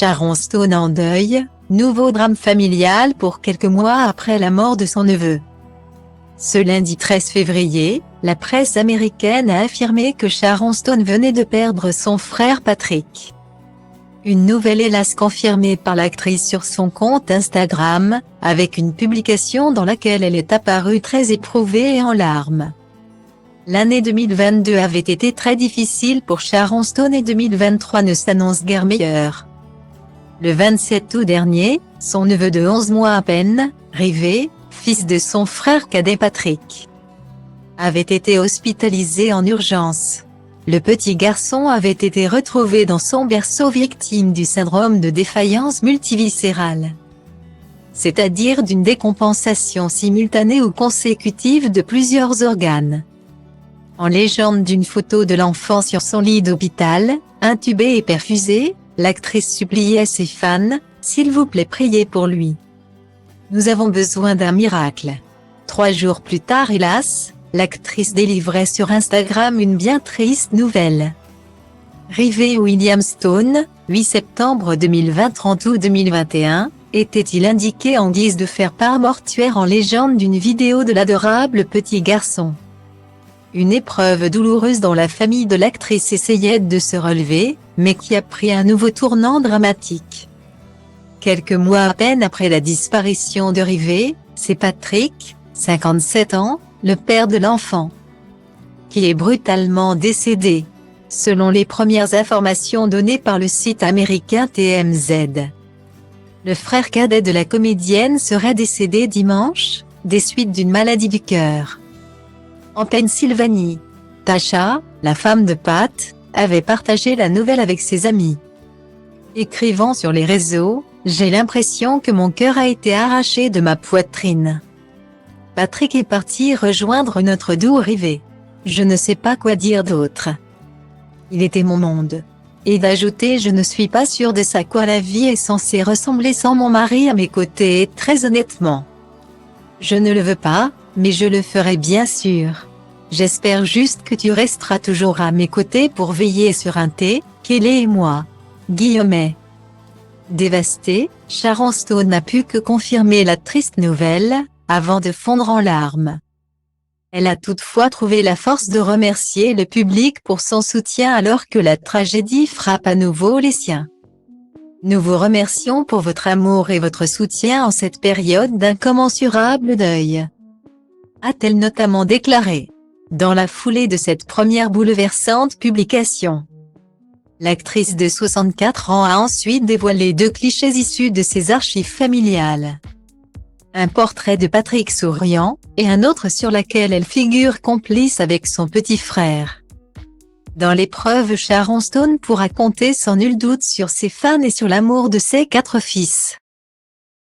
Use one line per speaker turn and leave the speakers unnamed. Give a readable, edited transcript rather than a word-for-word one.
Sharon Stone en deuil, nouveau drame familial pour quelques mois après la mort de son neveu. Ce lundi 13 février, la presse américaine a affirmé que Sharon Stone venait de perdre son frère Patrick. Une nouvelle hélas confirmée par l'actrice sur son compte Instagram, avec une publication dans laquelle elle est apparue très éprouvée et en larmes. L'année 2022 avait été très difficile pour Sharon Stone et 2023 ne s'annonce guère meilleure. Le 27 août dernier, son neveu de 11 mois à peine, Rivé, fils de son frère cadet Patrick, avait été hospitalisé en urgence. Le petit garçon avait été retrouvé dans son berceau victime du syndrome de défaillance multiviscérale, c'est-à-dire d'une décompensation simultanée ou consécutive de plusieurs organes. En légende d'une photo de l'enfant sur son lit d'hôpital, intubé et perfusé, l'actrice suppliait ses fans, « S'il vous plaît, priez pour lui. Nous avons besoin d'un miracle ». 3 jours plus tard, hélas, l'actrice délivrait sur Instagram une bien triste nouvelle. Rivé William Stone, 8 septembre 2020 30 août 2021, était-il indiqué en guise de faire-part mortuaire en légende d'une vidéo de l'adorable petit garçon. Une épreuve douloureuse dont la famille de l'actrice essayait de se relever, mais qui a pris un nouveau tournant dramatique. Quelques mois à peine après la disparition de Rivé, c'est Patrick, 57 ans, le père de l'enfant, qui est brutalement décédé, selon les premières informations données par le site américain TMZ. Le frère cadet de la comédienne serait décédé dimanche, des suites d'une maladie du cœur. En Pennsylvanie, Tasha, la femme de Pat, avait partagé la nouvelle avec ses amis, écrivant sur les réseaux, « J'ai l'impression que mon cœur a été arraché de ma poitrine. Patrick est parti rejoindre notre doux Rivé. Je ne sais pas quoi dire d'autre. Il était mon monde. » Et d'ajouter « Je ne suis pas sûre de à quoi la vie est censée ressembler sans mon mari à mes côtés et très honnêtement. Je ne le veux pas, mais je le ferai bien sûr. J'espère juste que tu resteras toujours à mes côtés pour veiller sur Kelly et moi. » Guillemets. Dévastée, Sharon Stone n'a pu que confirmer la triste nouvelle, avant de fondre en larmes. Elle a toutefois trouvé la force de remercier le public pour son soutien alors que la tragédie frappe à nouveau les siens. « Nous vous remercions pour votre amour et votre soutien en cette période d'incommensurable deuil », a-t-elle notamment déclaré. Dans la foulée de cette première bouleversante publication, l'actrice de 64 ans a ensuite dévoilé 2 clichés issus de ses archives familiales. Un portrait de Patrick souriant, et un autre sur laquelle elle figure complice avec son petit frère. Dans l'épreuve, Sharon Stone pourra compter sans nul doute sur ses fans et sur l'amour de ses 4 fils.